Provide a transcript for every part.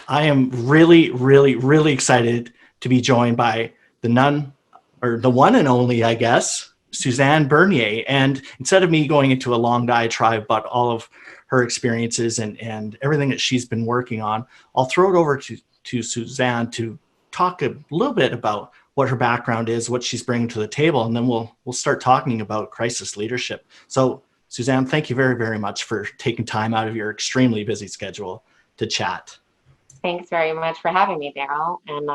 I am really, really, really excited to be joined by the none, or the one and only, I guess, Suzanne Bernier. And instead of me going into a long diatribe about all of her experiences and everything that she's been working on, I'll throw it over to Suzanne to talk a little bit about what her background is, what she's bringing to the table, and then we'll start talking about crisis leadership. So, Suzanne, thank you very, very much for taking time out of your extremely busy schedule to chat. Thanks very much for having me, Daryl. And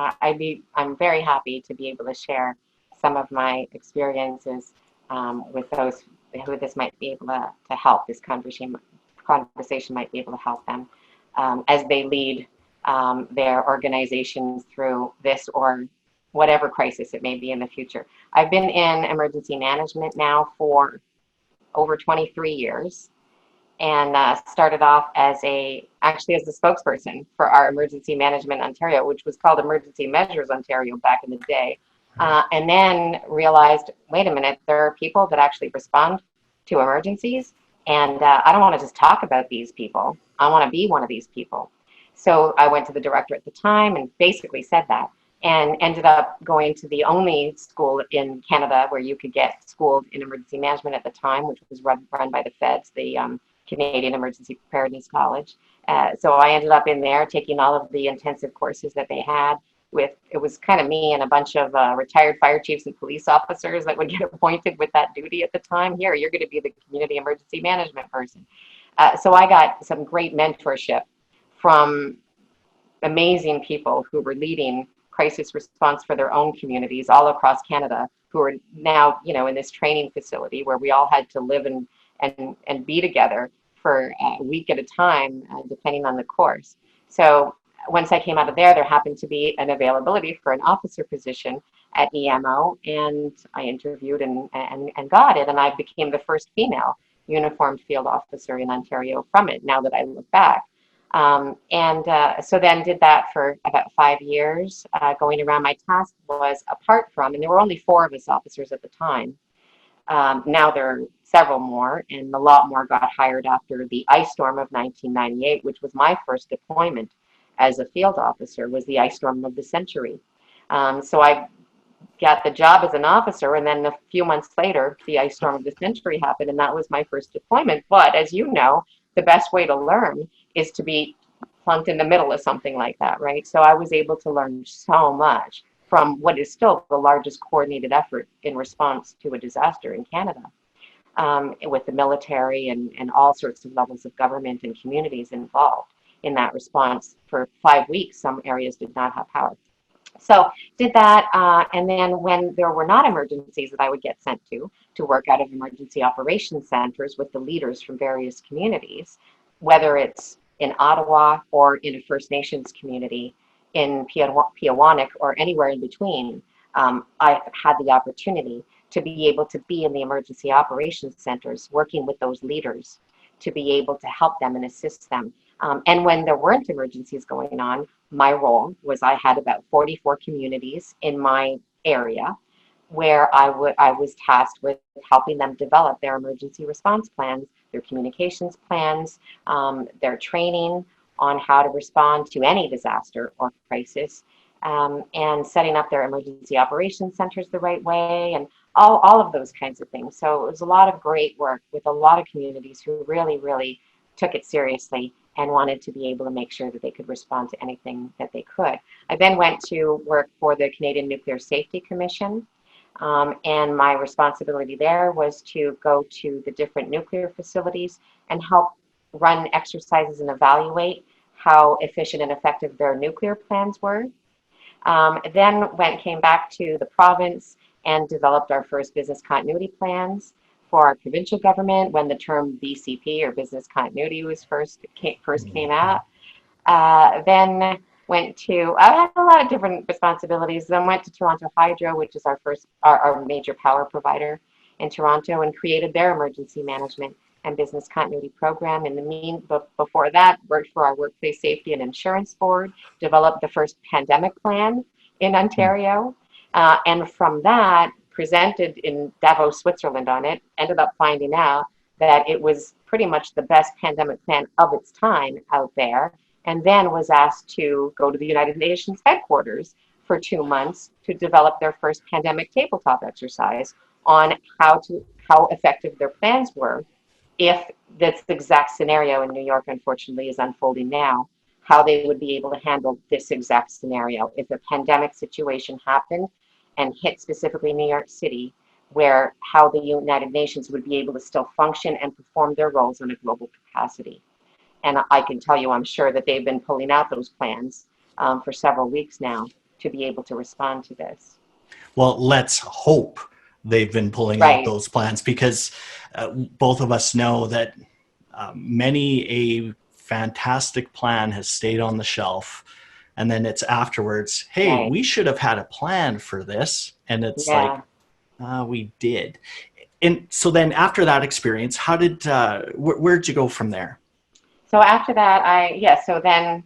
I'm very happy to be able to share some of my experiences with those who this might be able to help. This conversation might be able to help them as they lead their organizations through this or whatever crisis it may be in the future. I've been in emergency management now for over 23 years and started off actually as the spokesperson for our Emergency Management Ontario, which was called Emergency Measures Ontario back in the day. And then realized, wait a minute, there are people that actually respond to emergencies, and I don't want to just talk about these people. I want to be one of these people. So I went to the director at the time and basically said that, and ended up going to the only school in Canada where you could get schooled in emergency management at the time, which was run by the feds, the Canadian Emergency Preparedness College. So I ended up in there taking all of the intensive courses that they had. It was kind of me and a bunch of retired fire chiefs and police officers that would get appointed with that duty at the time. Here, you're going to be the community emergency management person. So I got some great mentorship from amazing people who were leading crisis response for their own communities all across Canada, who are now, in this training facility where we all had to live and be together for a week at a time, depending on the course. So once I came out of there happened to be an availability for an officer position at EMO, and I interviewed and got it, and I became the first female uniformed field officer in Ontario from it, now that I look back. So then did that for about 5 years, going around. My task was, apart from, and there were only 4 of us officers at the time. Now there are several more, and a lot more got hired after the ice storm of 1998, which was my first deployment as a field officer, was the ice storm of the century. So I got the job as an officer, and then a few months later, the ice storm of the century happened, and that was my first deployment. But as you know, the best way to learn is to be plunked in the middle of something like that, right? So I was able to learn so much from what is still the largest coordinated effort in response to a disaster in Canada, with the military and all sorts of levels of government and communities involved in that response. For 5 weeks, some areas did not have power. So did that, and then when there were not emergencies that I would get sent to work out of emergency operations centers with the leaders from various communities, whether it's in Ottawa or in a First Nations community, in Peawanuck or anywhere in between, I had the opportunity to be able to be in the emergency operations centers, working with those leaders to be able to help them and assist them. And when there weren't emergencies going on, my role was I had about 44 communities in my area where I was tasked with helping them develop their emergency response plans, their communications plans, their training on how to respond to any disaster or crisis, and setting up their emergency operations centers the right way, and all of those kinds of things. So it was a lot of great work with a lot of communities who really, really took it seriously and wanted to be able to make sure that they could respond to anything that they could. I then went to work for the Canadian Nuclear Safety Commission, and my responsibility there was to go to the different nuclear facilities and help run exercises and evaluate how efficient and effective their nuclear plans were. Then came back to the province and developed our first business continuity plans for our provincial government when the term BCP, or business continuity, was first came out. Then I had a lot of different responsibilities. Then went to Toronto Hydro, which is our major power provider in Toronto, and created their emergency management and business continuity program. Before that, worked for our Workplace Safety and Insurance Board, developed the first pandemic plan in Ontario, and from that, presented in Davos, Switzerland on it, ended up finding out that it was pretty much the best pandemic plan of its time out there, and then was asked to go to the United Nations headquarters for 2 months to develop their first pandemic tabletop exercise on how effective their plans were if this exact scenario in New York, unfortunately, is unfolding now, how they would be able to handle this exact scenario if a pandemic situation happened and hit specifically New York City, where how the United Nations would be able to still function and perform their roles on a global capacity. And I can tell you, I'm sure that they've been pulling out those plans for several weeks now to be able to respond to this. Well, let's hope they've been pulling out Right. those plans, because both of us know that many a fantastic plan has stayed on the shelf, and then it's afterwards, hey, Right. we should have had a plan for this, and it's like, Yeah. we did. And so then after that experience, how did where'd you go from there? So after that, so then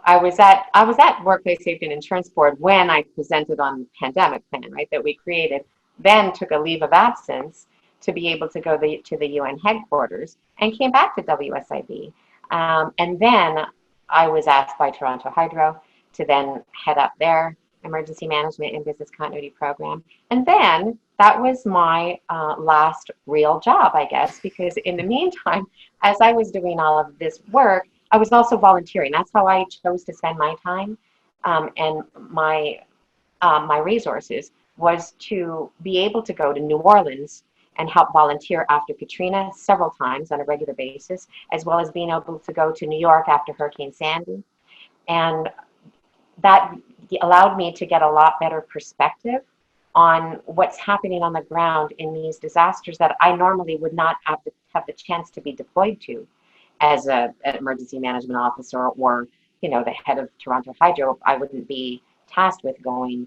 I was at Workplace Safety and Insurance Board when I presented on the pandemic plan, right, that we created, then took a leave of absence to be able to go to the UN headquarters and came back to WSIB. And then I was asked by Toronto Hydro to then head up their emergency management and business continuity program. And then that was my last real job, I guess, because in the meantime, as I was doing all of this work, I was also volunteering. That's how I chose to spend my time and my resources was to be able to go to New Orleans and help volunteer after Katrina several times on a regular basis, as well as being able to go to New York after Hurricane Sandy. And that allowed me to get a lot better perspective on what's happening on the ground in these disasters that I normally would not have the chance to be deployed to as an emergency management officer or, the head of Toronto Hydro. I wouldn't be tasked with going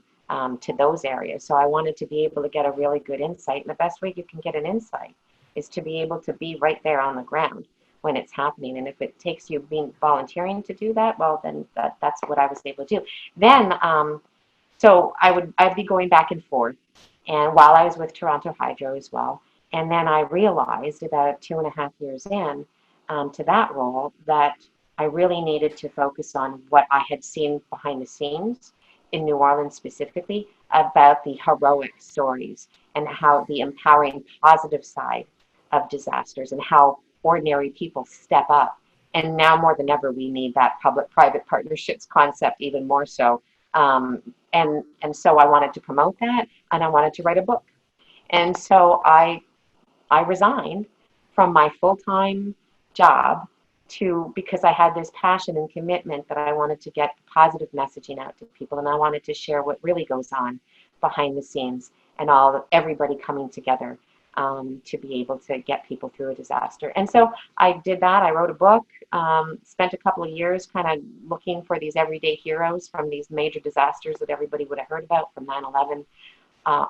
to those areas. So I wanted to be able to get a really good insight. And the best way you can get an insight is to be able to be right there on the ground when it's happening. And if it takes you being volunteering to do that, well, then that's what I was able to do. Then, so I'd be going back and forth, and while I was with Toronto Hydro as well. And then I realized about 2.5 years in to that role that I really needed to focus on what I had seen behind the scenes in New Orleans specifically about the heroic stories and how the empowering positive side of disasters and how ordinary people step up. And now more than ever, we need that public-private partnerships concept even more so. And so I wanted to promote that, and I wanted to write a book. And so I resigned from my full-time job because I had this passion and commitment that I wanted to get positive messaging out to people, and I wanted to share what really goes on behind the scenes and everybody coming together to be able to get people through a disaster. And so I did that. I wrote a book, spent a couple of years kind of looking for these everyday heroes from these major disasters that everybody would have heard about from 9/11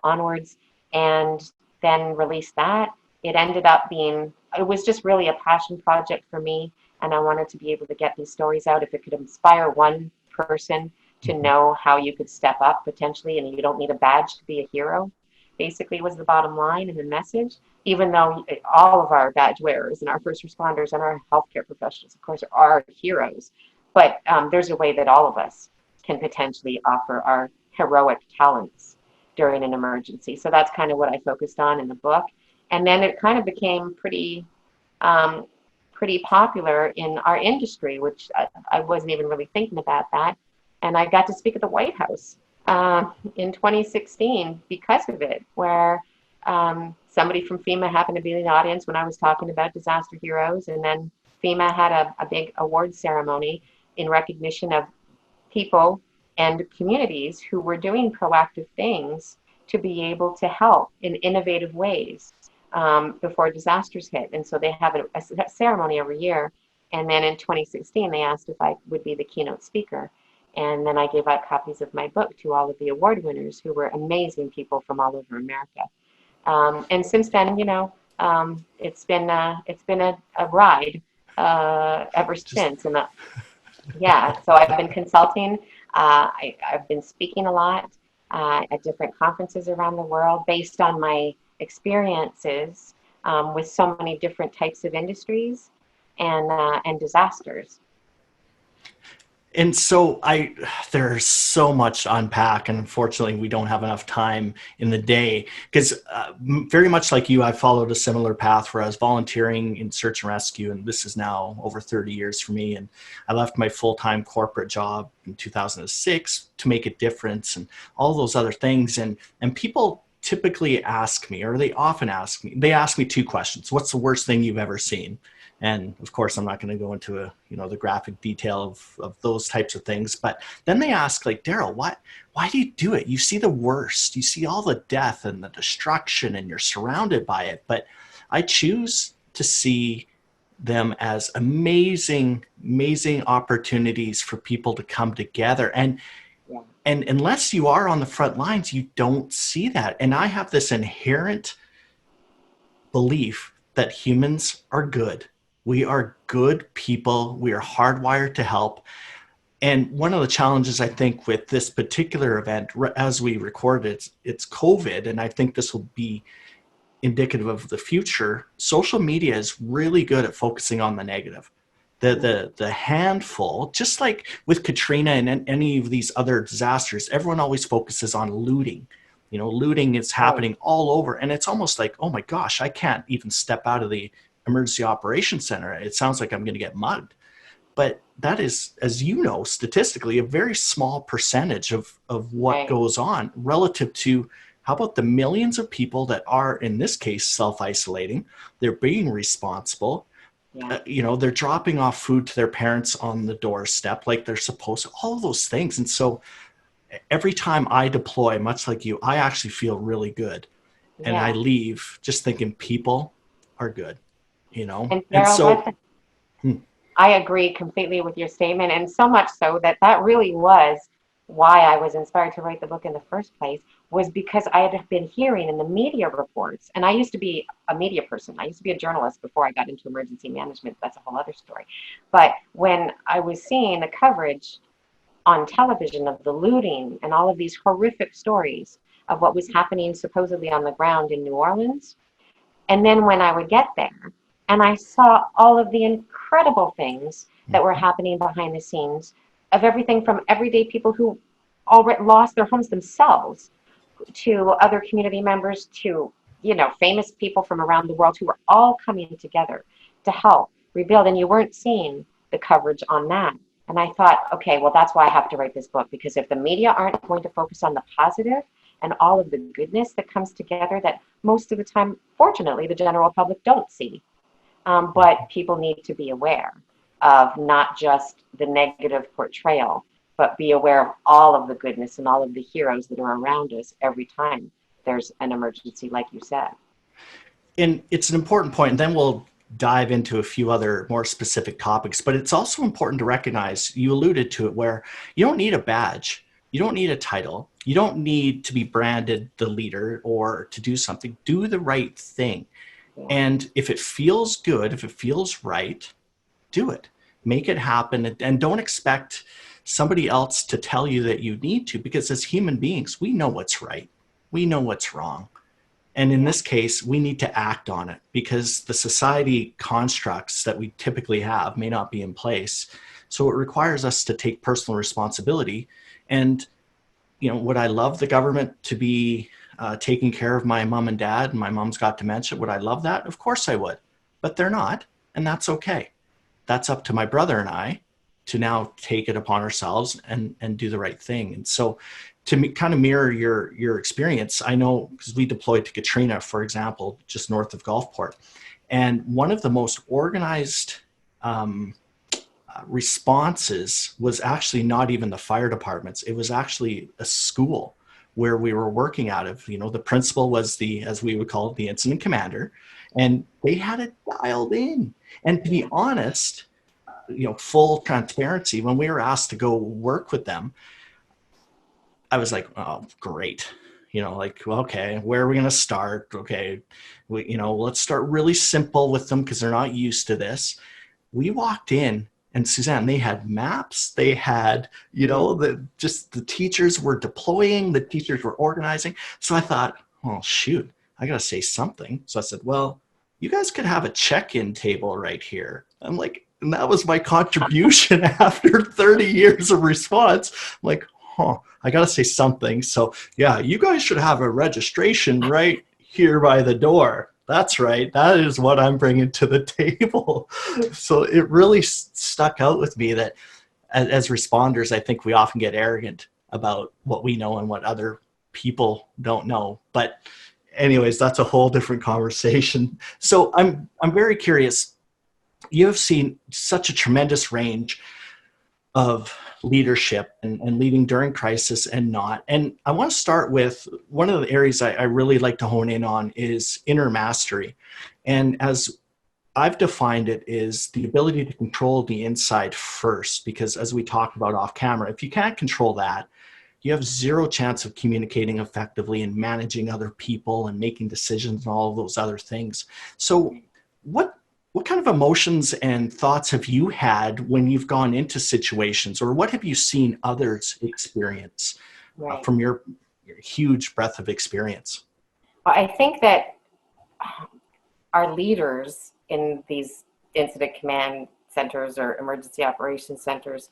onwards, and then released that. It was just really a passion project for me, and I wanted to be able to get these stories out. If it could inspire one person to know how you could step up potentially, and you don't need a badge to be a hero, basically was the bottom line and the message, even though all of our badge wearers and our first responders and our healthcare professionals, of course, are heroes. But there's a way that all of us can potentially offer our heroic talents during an emergency. So that's kind of what I focused on in the book. And then it kind of became pretty popular in our industry, which I wasn't even really thinking about that. And I got to speak at the White House in 2016 because of it, where somebody from FEMA happened to be in the audience when I was talking about disaster heroes. And then FEMA had a big award ceremony in recognition of people and communities who were doing proactive things to be able to help in innovative ways before disasters hit. And so they have a ceremony every year. And then in 2016, they asked if I would be the keynote speaker. And then I gave out copies of my book to all of the award winners, who were amazing people from all over America. And since then, it's been a ride ever since. And yeah, so I've been consulting. I've been speaking a lot at different conferences around the world based on my experiences with so many different types of industries and disasters. And so there's so much to unpack, and unfortunately, we don't have enough time in the day because, very much like you, I followed a similar path where I was volunteering in search and rescue, and this is now over 30 years for me. And I left my full-time corporate job in 2006 to make a difference, and all those other things. And people typically ask me, or they often ask me, they ask me two questions: "What's the worst thing you've ever seen?" And of course, I'm not going to go into the graphic detail of those types of things. But then they ask, like, Daryl, why do you do it? You see the worst, you see all the death and the destruction, and you're surrounded by it. But I choose to see them as amazing, amazing opportunities for people to come together. Yeah. And unless you are on the front lines, you don't see that. And I have this inherent belief that humans are good. We are good people. We are hardwired to help. And one of the challenges, I think, with this particular event, as we record it, it's COVID, and I think this will be indicative of the future. Social media is really good at focusing on the negative. The handful, just like with Katrina and any of these other disasters, everyone always focuses on looting. Looting is Right. happening all over, and it's almost like, oh my gosh, I can't even step out of the emergency operations center. It sounds like I'm going to get mugged. But that is, as you know, statistically, a very small percentage of what Right. goes on relative to how about the millions of people that are, in this case, self-isolating. They're being responsible. Yeah. They're dropping off food to their parents on the doorstep like they're supposed to, all those things. And so every time I deploy, much like you, I actually feel really good. And I Yeah. leave just thinking people are good. And And Daryl, so, that's I agree completely with your statement, and so much so that that really was why I was inspired to write the book in the first place, was because I had been hearing in the media reports, and I used to be a media person. I used to be a journalist before I got into emergency management. That's a whole other story. But when I was seeing the coverage on television of the looting and all of these horrific stories of what was happening supposedly on the ground in New Orleans, and then when I would get there and I saw all of the incredible things that were happening behind the scenes of everything from everyday people who already lost their homes themselves to other community members to, famous people from around the world who were all coming together to help rebuild. And you weren't seeing the coverage on that. And I thought, okay, well, that's why I have to write this book, because if the media aren't going to focus on the positive and all of the goodness that comes together that most of the time, fortunately, the general public don't see, but people need to be aware of not just the negative portrayal, but be aware of all of the goodness and all of the heroes that are around us every time there's an emergency, like you said. and it's an important point, and then we'll dive into a few other more specific topics. But it's also important to recognize, you alluded to it, where you don't need a badge, you don't need a title, you don't need to be branded the leader or to do something. Do the right thing. Yeah. And if it feels good, if it feels right, do it. Make it happen, and don't expect somebody else to tell you that you need to, because as human beings, we know what's right, we know what's wrong. And in Yeah. this case, we need to act on it because the society constructs that we typically have may not be in place. So it requires us to take personal responsibility. And, would I love the government to be taking care of my mom and dad, and my mom's got dementia? Would I love that? Of course I would. But they're not. And that's okay. That's up to my brother and I to now take it upon ourselves and do the right thing. And so, kind of mirror your experience, I know because we deployed to Katrina, for example, just north of Gulfport, and one of the most organized um, responses was actually not even the fire departments. It was actually a school where we were working out of. The principal was the, as we would call it, the incident commander, and they had it dialed in. And to be honest, full transparency, when we were asked to go work with them, I was like, oh, great. Like, well, okay, where are we going to start? Okay, let's start really simple with them because they're not used to this. We walked in, and Suzanne, they had maps. They had, the teachers were deploying, the teachers were organizing. So I thought, oh, shoot, I got to say something. So I said, well, you guys could have a check-in table right here. I'm like, And that was my contribution after 30 years of response. I'm like, I got to say something. So yeah, you guys should have a registration right here by the door. That's right. That is what I'm bringing to the table. So it really stuck out with me that as responders, I think we often get arrogant about what we know and what other people don't know. But anyways, that's a whole different conversation. So I'm very curious. You have seen such a tremendous range of leadership and leading during crisis and not. And I want to start with one of the areas I really like to hone in on is inner mastery. And as I've defined it is the ability to control the inside first, because as we talked about off camera, if you can't control that, you have zero chance of communicating effectively and managing other people and making decisions and all of those other things. So what kind of emotions and thoughts have you had when you've gone into situations, or what have you seen others experience Right. from your huge breadth of experience? Well, I think that our leaders in these incident command centers or emergency operations centers,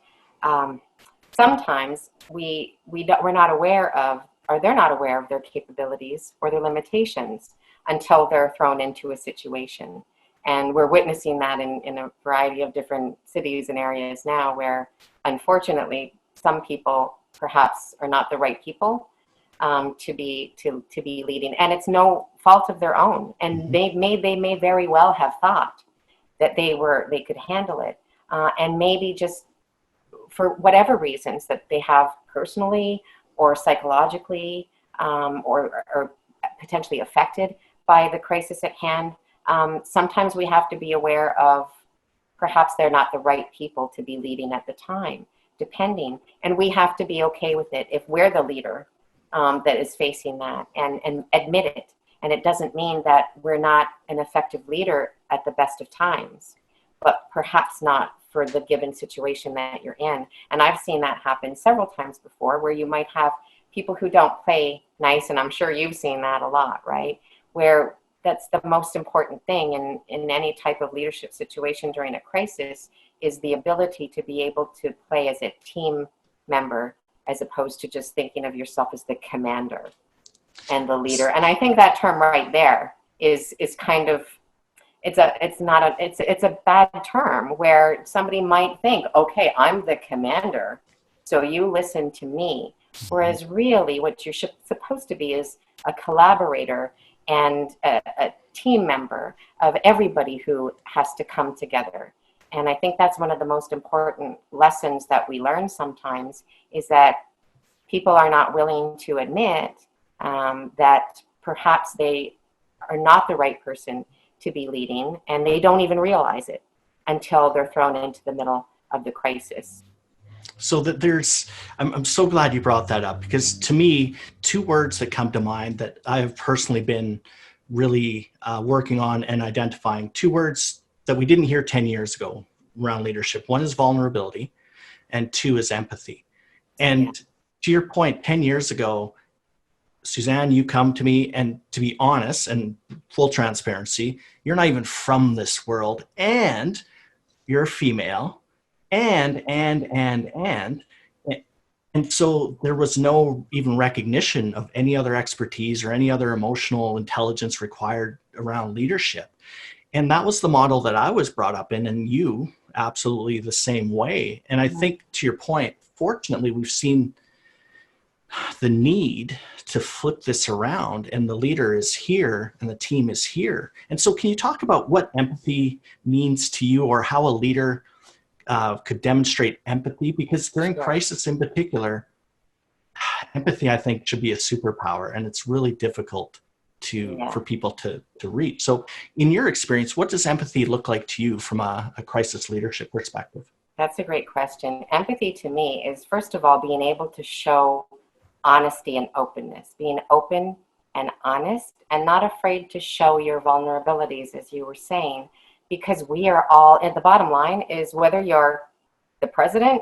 sometimes we're not aware of, or they're not aware of their capabilities or their limitations until they're thrown into a situation. And we're witnessing that in a variety of different cities and areas now where, unfortunately, some people perhaps are not the right people to be leading. And it's no fault of their own. And they may very well have thought that they could handle it. And maybe just for whatever reasons that they have personally or psychologically or potentially affected by the crisis at hand. Sometimes we have to be aware of perhaps they're not the right people to be leading at the time, depending. And we have to be okay with it if we're the leader that is facing that and admit it. And it doesn't mean that we're not an effective leader at the best of times, but perhaps not for the given situation that you're in. And I've seen that happen several times before, where you might have people who don't play nice, and I'm sure you've seen that a lot, right? Where that's the most important thing in any type of leadership situation during a crisis is the ability to be able to play as a team member as opposed to just thinking of yourself as the commander and the leader. And I think that term right there is kind of, it's a bad term where somebody might think, okay, I'm the commander, so you listen to me. Whereas really what you're supposed to be is a collaborator and a team member of everybody who has to come together. And I think that's one of the most important lessons that we learn sometimes is that people are not willing to admit that perhaps they are not the right person to be leading, and they don't even realize it until they're thrown into the middle of the crisis. So that I'm so glad you brought that up, because to me, two words that come to mind that I've personally been really working on and identifying, two words that we didn't hear 10 years ago around leadership. One is vulnerability and two is empathy. And to your point, 10 years ago, Suzanne, you come to me, and to be honest and full transparency, you're not even from this world, and you're female, and so there was no even recognition of any other expertise or any other emotional intelligence required around leadership. And that was the model that I was brought up in, and you absolutely the same way. And I think, to your point, fortunately, we've seen the need to flip this around, and the leader is here and the team is here. And so can you talk about what empathy means to you, or how a leader could demonstrate empathy? Because during crisis in particular, empathy, I think, should be a superpower, and it's really difficult for people to reach. So in your experience, what does empathy look like to you from a crisis leadership perspective? That's a great question. Empathy to me is, first of all, being able to show honesty and openness, being open and honest and not afraid to show your vulnerabilities, as you were saying, because we are all, at the bottom line is, whether you're the president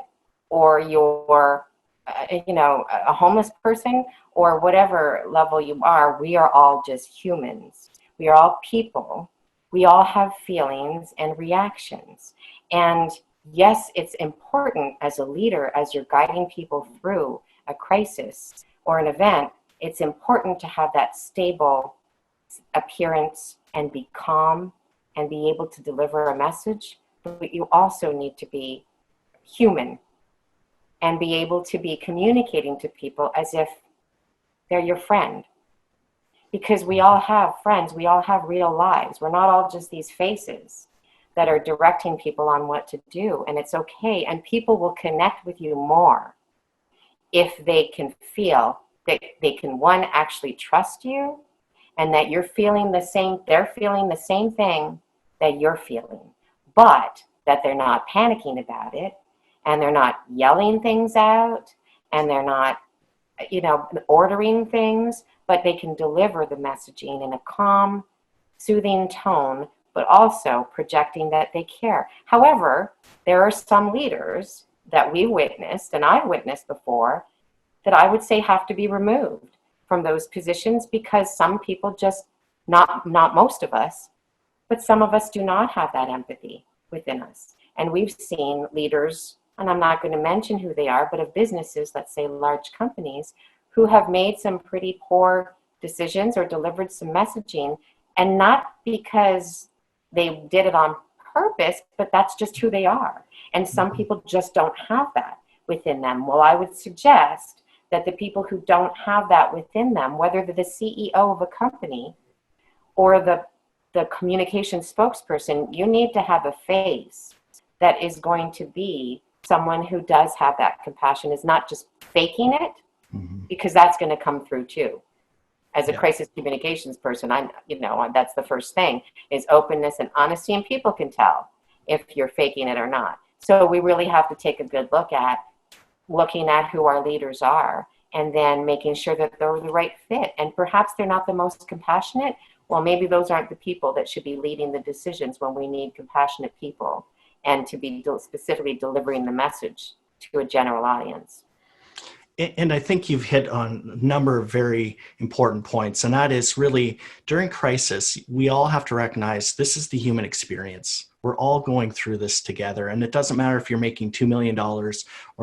or you're a homeless person or whatever level you are, we are all just humans. We are all people. We all have feelings and reactions. And yes, it's important as a leader, as you're guiding people through a crisis or an event, it's important to have that stable appearance and be calm and be able to deliver a message. But you also need to be human and be able to be communicating to people as if they're your friend. Because we all have friends, we all have real lives. We're not all just these faces that are directing people on what to do. And it's okay. And people will connect with you more if they can feel that they can, one, actually trust you, and that you're feeling the same, they're feeling the same thing that you're feeling, but that they're not panicking about it, and they're not yelling things out, and they're not, ordering things, but they can deliver the messaging in a calm, soothing tone, but also projecting that they care. However, there are some leaders that we witnessed, and I've witnessed before, that I would say have to be removed from those positions because some people just, not most of us, but some of us do not have that empathy within us. And we've seen leaders, and I'm not going to mention who they are, but of businesses, let's say large companies, who have made some pretty poor decisions or delivered some messaging, and not because they did it on purpose, but that's just who they are. And some people just don't have that within them. Well, I would suggest that the people who don't have that within them, whether they're the CEO of a company or the communication spokesperson, you need to have a face that is going to be someone who does have that compassion, is not just faking it, because that's going to come through too. As a crisis communications person, that's the first thing, is openness and honesty, and people can tell if you're faking it or not. So we really have to take a good look at looking at who our leaders are, and then making sure that they're the right fit. And perhaps they're not the most compassionate. Well, maybe those aren't the people that should be leading the decisions when we need compassionate people and to be specifically delivering the message to a general audience. And I think you've hit on a number of very important points, and that is really during crisis, we all have to recognize this is the human experience. We're all going through this together, and it doesn't matter if you're making $2 million or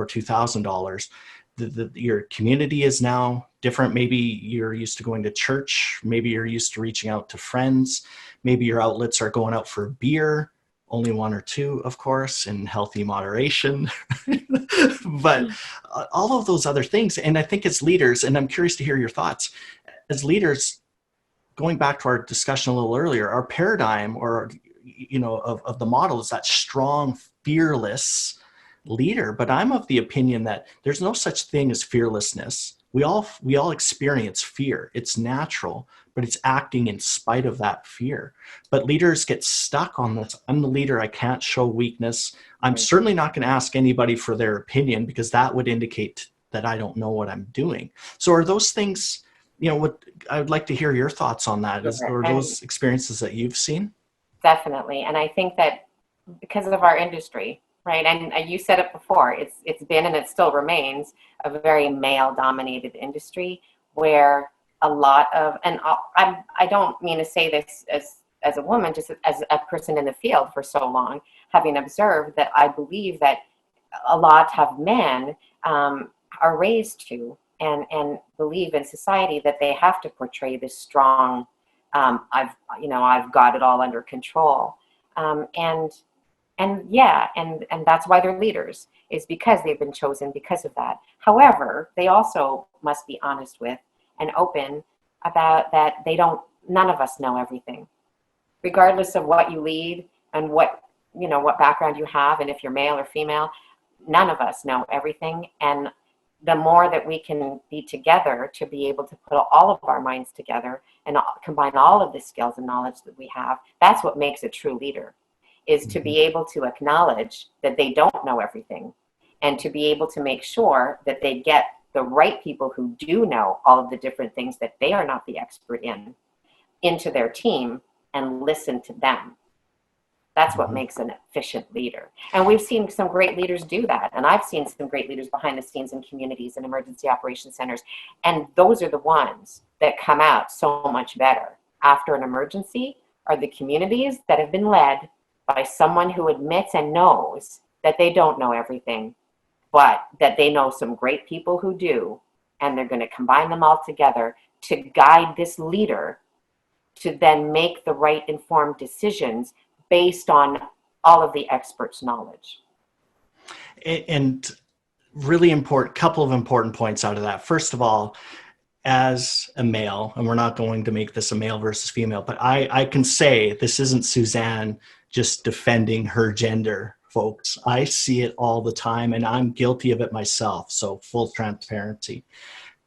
$2,000. Your community is now different. Maybe you're used to going to church. Maybe you're used to reaching out to friends. Maybe your outlets are going out for beer. Only one or two, of course, in healthy moderation. But all of those other things. And I think as leaders, and I'm curious to hear your thoughts, as leaders, going back to our discussion a little earlier, our paradigm of the model is that strong, fearless leader. But I'm of the opinion that there's no such thing as fearlessness. We all experience fear. It's natural, but it's acting in spite of that fear. But leaders get stuck on this. I'm the leader. I can't show weakness. I'm certainly not going to ask anybody for their opinion, because that would indicate that I don't know what I'm doing. So are those things, what I would like to hear your thoughts on that. Are those experiences that you've seen? Definitely. And I think that because of our industry, right, and you said it before, it's been and it still remains a very male-dominated industry where a lot of, and I don't mean to say this as a woman, just as a person in the field for so long, having observed that I believe that a lot of men are raised to and believe in society that they have to portray this strong, I've got it all under control, and that's why they're leaders, is because they've been chosen because of that. However, they also must be honest with and open about that none of us know everything. Regardless of what you lead and what background you have, and if you're male or female, none of us know everything. And the more that we can be together to be able to put all of our minds together and combine all of the skills and knowledge that we have, that's what makes a true leader, is to be able to acknowledge that they don't know everything, and to be able to make sure that they get the right people who do know all of the different things that they are not the expert in into their team and listen to them. That's what makes an efficient leader. And we've seen some great leaders do that. And I've seen some great leaders behind the scenes in communities and emergency operations centers. And those are the ones that come out so much better after an emergency, are the communities that have been led by someone who admits and knows that they don't know everything, but that they know some great people who do, and they're going to combine them all together to guide this leader to then make the right informed decisions based on all of the experts' knowledge. And really important, couple of important points out of that. First of all, as a male, and we're not going to make this a male versus female, but I can say this isn't Suzanne just defending her gender, folks. I see it all the time, and I'm guilty of it myself. So full transparency.